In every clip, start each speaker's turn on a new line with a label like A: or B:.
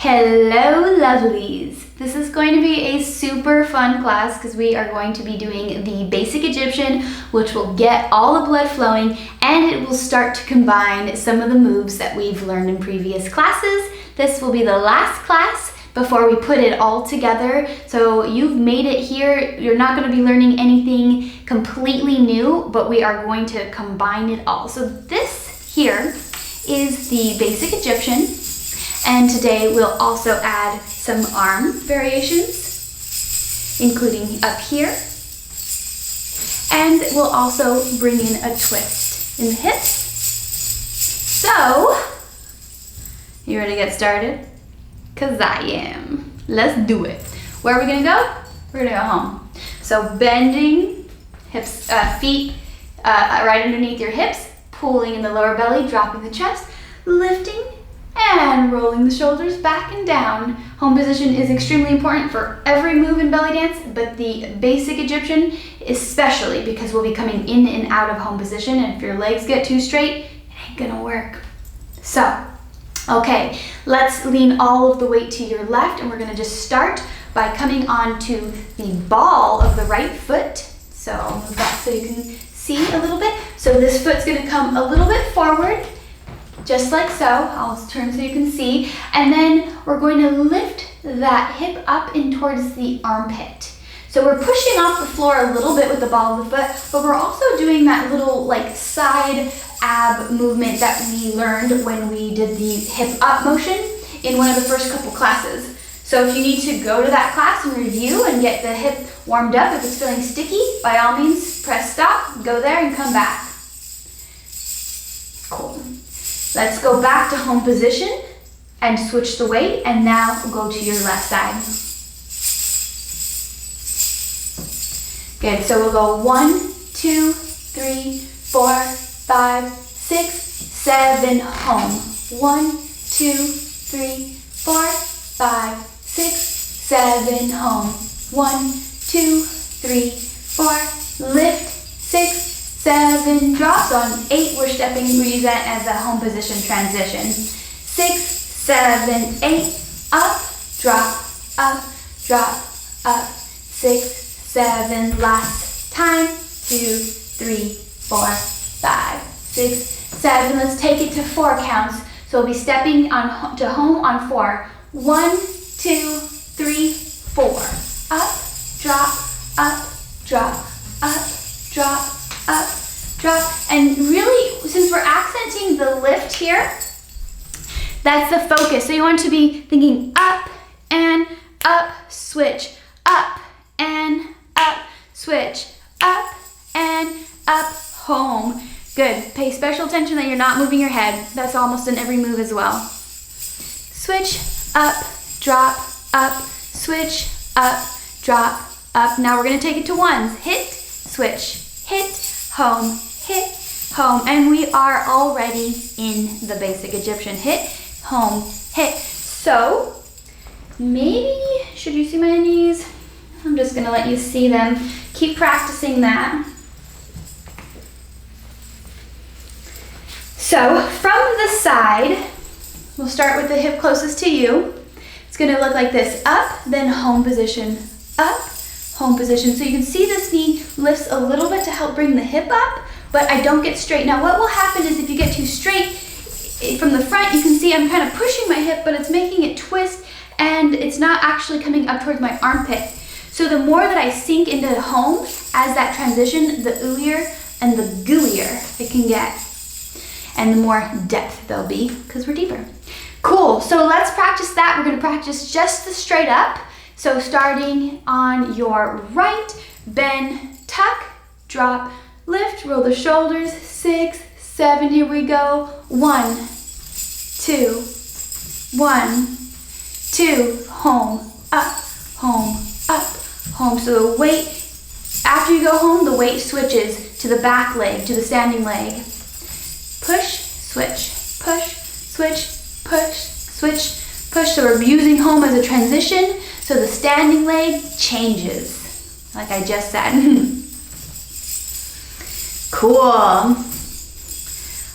A: Hello lovelies! This is going to be a super fun class because we are going to be doing the basic Egyptian, which will get all the blood flowing, and it will start to combine some of the moves that we've learned in previous classes. This will be the last class before we put it all together. So you've made it here. You're not going to be learning anything completely new, but we are going to combine it all. So this here is the basic Egyptian. And today we'll also add some arm variations, including up here. And we'll also bring in a twist in the hips. So, you ready to get started? 'Cause I am. Let's do it. Where are we gonna go? We're gonna go home. So bending hips, feet right underneath your hips, pulling in the lower belly, dropping the chest, lifting, and rolling the shoulders back and down. Home position is extremely important for every move in belly dance, but the basic Egyptian especially, because we'll be coming in and out of home position, and if your legs get too straight, it ain't gonna work. So, okay, let's lean all of the weight to your left, and we're gonna just start by coming onto the ball of the right foot. So I'll move that so you can see a little bit. So this foot's gonna come a little bit forward, just like so. I'll turn so you can see. And then we're going to lift that hip up in towards the armpit. So we're pushing off the floor a little bit with the ball of the foot, but we're also doing that little like side ab movement that we learned when we did the hip up motion in one of the first couple classes. So if you need to go to that class and review and get the hip warmed up, if it's feeling sticky, by all means press stop, go there and come back. Cool. Let's go back to home position and switch the weight, and now go to your left side. Good, so we'll go 1, 2, 3, 4, 5, 6, 7, home. 1, 2, 3, 4, 5, 6, 7, home. 1, 2, 3, 4, lift, 6, 7, drops. On 8, we're use that as a home position transition. 6, 7, 8, up, drop, up, 6, 7, last time, 2, 3, 4, 5, 6, 7. Let's take it to 4 counts. So we'll be stepping on to home on 4. 1, 2, 3, 4. Up, drop, up, drop, drop. And really, since we're accenting the lift here, that's the focus. So you want to be thinking up and up, switch, up and up, switch, up and up, home. Good. Pay special attention that you're not moving your head. That's almost in every move as well. Switch, up, drop, up, switch, up, drop, up. Now we're going to take it to ones. Hit, switch, hit, home, and we are already in the basic Egyptian. Hit, home, hit. So maybe, should you see my knees? I'm just going to let you see them. Keep practicing that. So from the side, we'll start with the hip closest to you. It's going to look like this. Up, then home position. Up, home position. So you can see this knee lifts a little bit to help bring the hip up, but I don't get straight. Now what will happen is if you get too straight from the front, you can see I'm kind of pushing my hip, but it's making it twist, and it's not actually coming up towards my armpit. So the more that I sink into home as that transition, the ooier and the gooier it can get, and the more depth there'll be because we're deeper. Cool, so let's practice that. We're gonna practice just the straight up. So starting on your right, bend, tuck, drop, lift, roll the shoulders, 6, 7, here we go. 1, 2, 1, 2, home, up, home, up, home. So the weight, after you go home, the weight switches to the back leg, to the standing leg. Push, switch, push, switch, push, switch, push. So we're using home as a transition, so the standing leg changes, like I just said. Cool.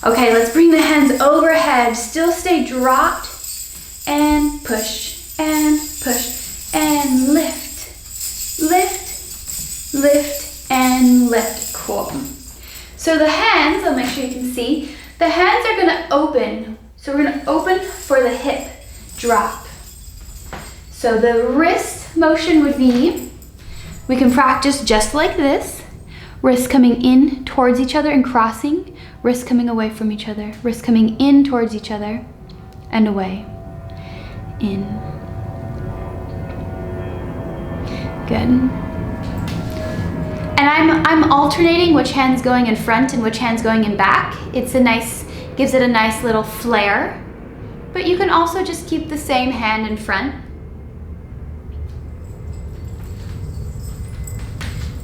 A: Okay, let's bring the hands overhead. Still stay dropped. and push, and push, and lift, lift, lift, and lift. Cool. So the hands, I'll make sure you can see, the hands are gonna open. So we're gonna open for the hip drop. So the wrist motion would be, we can practice just like this, wrists coming in towards each other and crossing, wrists coming away from each other, wrists coming in towards each other and away, in. Good. And I'm alternating which hand's going in front and which hand's going in back. It's a nice, gives it a nice little flair. But you can also just keep the same hand in front.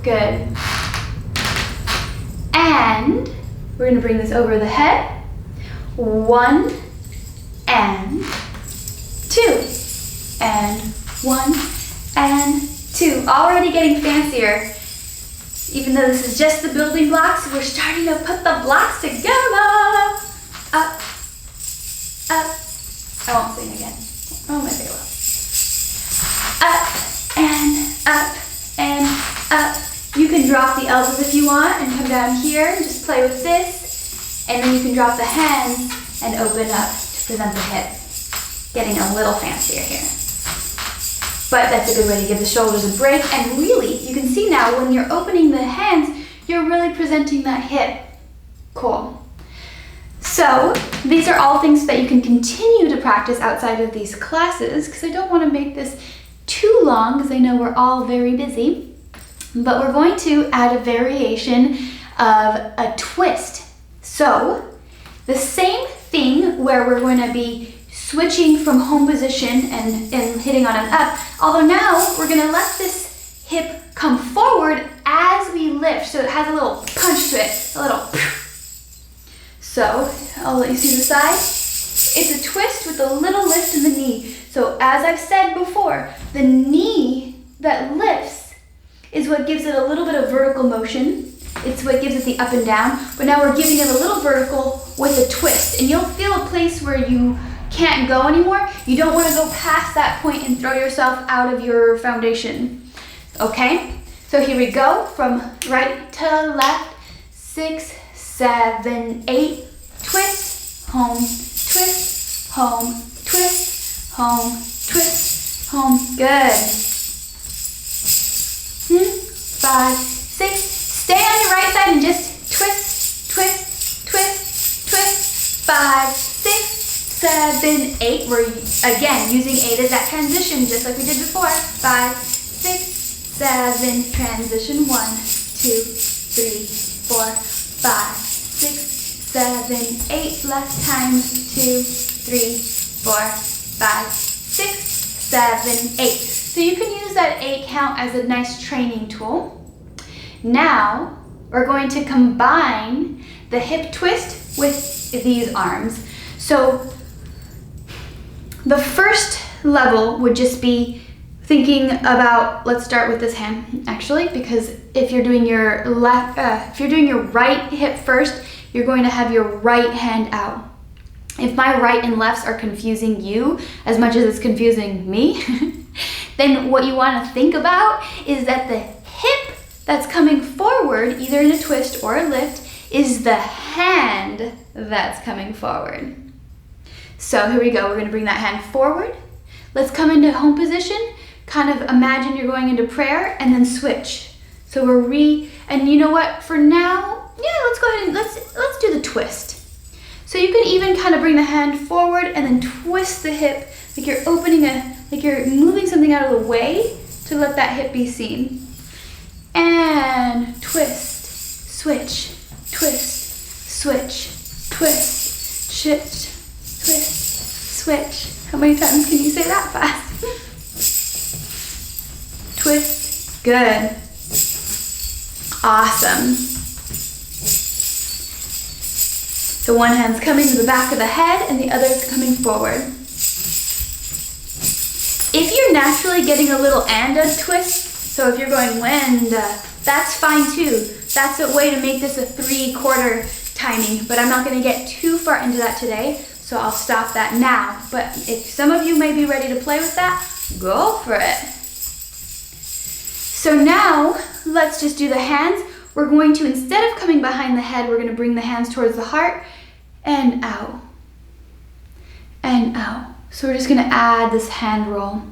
A: Good. And we're gonna bring this over the head. 1 and 2. And 1 and 2. Already getting fancier. Even though this is just the building blocks, we're starting to put the blocks together. Up, up. I won't sing again. Oh, maybe I will. Up and up. You can drop the elbows if you want and come down here and just play with this. And then you can drop the hands and open up to present the hip. Getting a little fancier here. But that's a good way to give the shoulders a break. And really, you can see now when you're opening the hands, you're really presenting that hip. Cool. So these are all things that you can continue to practice outside of these classes, because I don't want to make this too long because I know we're all very busy. But we're going to add a variation of a twist. So the same thing where we're going to be switching from home position and hitting on an up, although now we're gonna let this hip come forward as we lift, so it has a little punch to it, a little. So I'll let you see the side. It's a twist with a little lift in the knee. So as I've said before, the knee that lifts is what gives it a little bit of vertical motion. It's what gives it the up and down, but now we're giving it a little vertical with a twist, and you'll feel a place where you can't go anymore. You don't want to go past that point and throw yourself out of your foundation. Okay? So here we go, from right to left, 6, 7, 8, twist, home, twist, home, twist, home, twist, home. Good. 5, 6, stay on your right side and just twist, twist, twist, twist. 5, 6, 7, 8. We're again using 8 as that transition, just like we did before. 5, 6, 7, transition. 1, 2, 3, 4, 5, 6, 7, 8. Last time. 2, 3, 4, 5, 6, 7, 8. So you can use that 8 count as a nice training tool. Now we're going to combine the hip twist with these arms. So the first level would just be thinking about, let's start with this hand actually, because if you're doing your right hip first, you're going to have your right hand out. If my right and lefts are confusing you as much as it's confusing me, then what you want to think about is that the hip that's coming forward, either in a twist or a lift, is the hand that's coming forward. So here we go, we're gonna bring that hand forward. Let's come into home position, kind of imagine you're going into prayer, and then switch. So and you know what, for now, yeah, let's go ahead and let's do the twist. So you can even kind of bring the hand forward and then twist the hip, like you're like you're moving something out of the way to let that hip be seen. And twist, switch, twist, switch, twist, shift, twist, switch. How many times can you say that fast? Twist, good. Awesome. So one hand's coming to the back of the head and the other's coming forward. If you're naturally getting a little anda twist, so if you're going wenda, that's fine too. That's a way to make this a 3/4 timing, but I'm not gonna get too far into that today. So I'll stop that now. But if some of you may be ready to play with that, go for it. So now let's just do the hands. We're going to, instead of coming behind the head, we're going to bring the hands towards the heart and out. And out. So we're just going to add this hand roll.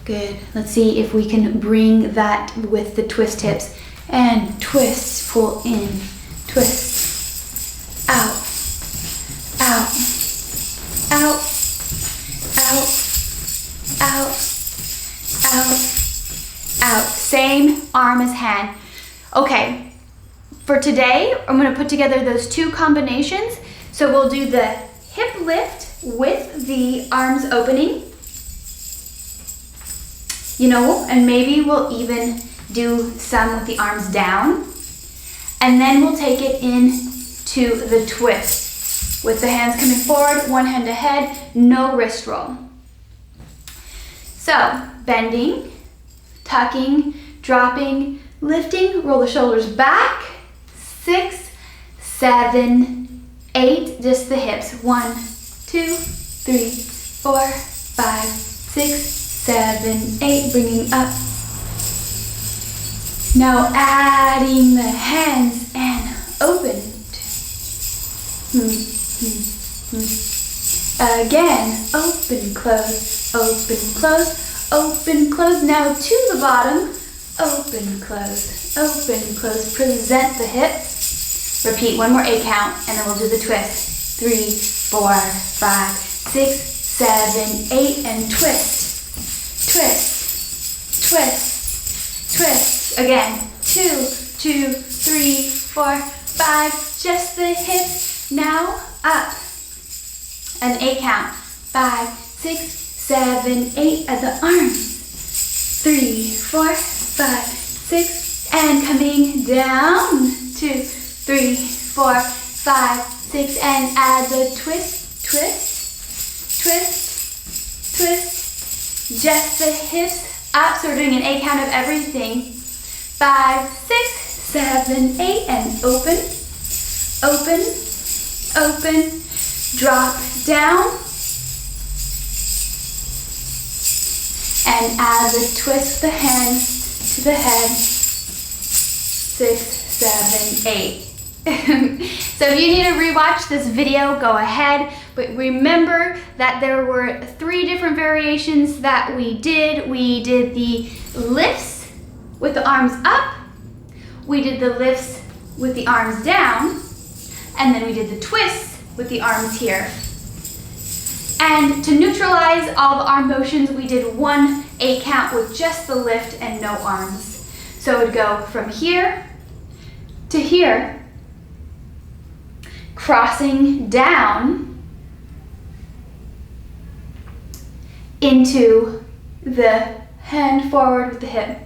A: Good. Let's see if we can bring that with the twist hips. And twist, pull in, twist, out, out, out, out, out, out, out. Same arm as hand. Okay, for today, I'm going to put together those two combinations. So we'll do the hip lift with the arms opening. You know, and maybe we'll even do some with the arms down. And then we'll take it into the twist with the hands coming forward, one hand ahead, no wrist roll. So, bending, tucking, dropping, lifting, roll the shoulders back, 6, 7, 8, just the hips, 1, 2, 3, 4, 5, 6, 7, 8, bringing up. Now adding the hands and open. Again, open, close, open, close, open, close. Now to the bottom, open, close, open, close. Present the hips. Repeat one more 8 count, and then we'll do the twist. 3, 4, 5, 6, 7, 8, and twist, twist, twist, twist. Again, 2, 2, 3, 4, 5. Just the hips. Now up. An 8 count. 5, 6, 7, 8 at the arms. 3, 4, 5, 6, and coming down. 2, 3, 4, 5, 6, and add the twist, twist, twist, twist. Just the hips up. So we're doing an 8 count of everything. 5, 6, 7, 8, and open, open, open. Drop down. And add the twist the hands to the head. 6, 7, 8. So if you need to rewatch this video, go ahead. But remember that there were 3 different variations that we did. We did the lifts with the arms up. We did the lifts with the arms down. And then we did the twists with the arms here. And to neutralize all the arm motions, we did 1 8 count with just the lift and no arms. So it would go from here to here, crossing down into the hand forward with the hip.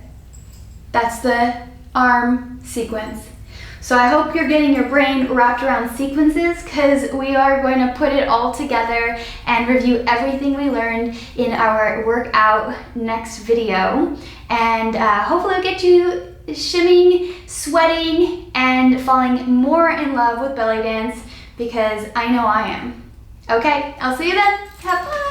A: That's the arm sequence. So I hope you're getting your brain wrapped around sequences, because we are going to put it all together and review everything we learned in our workout next video. And hopefully it'll get you shimmying, sweating, and falling more in love with belly dance, because I know I am. Okay, I'll see you then. Have fun.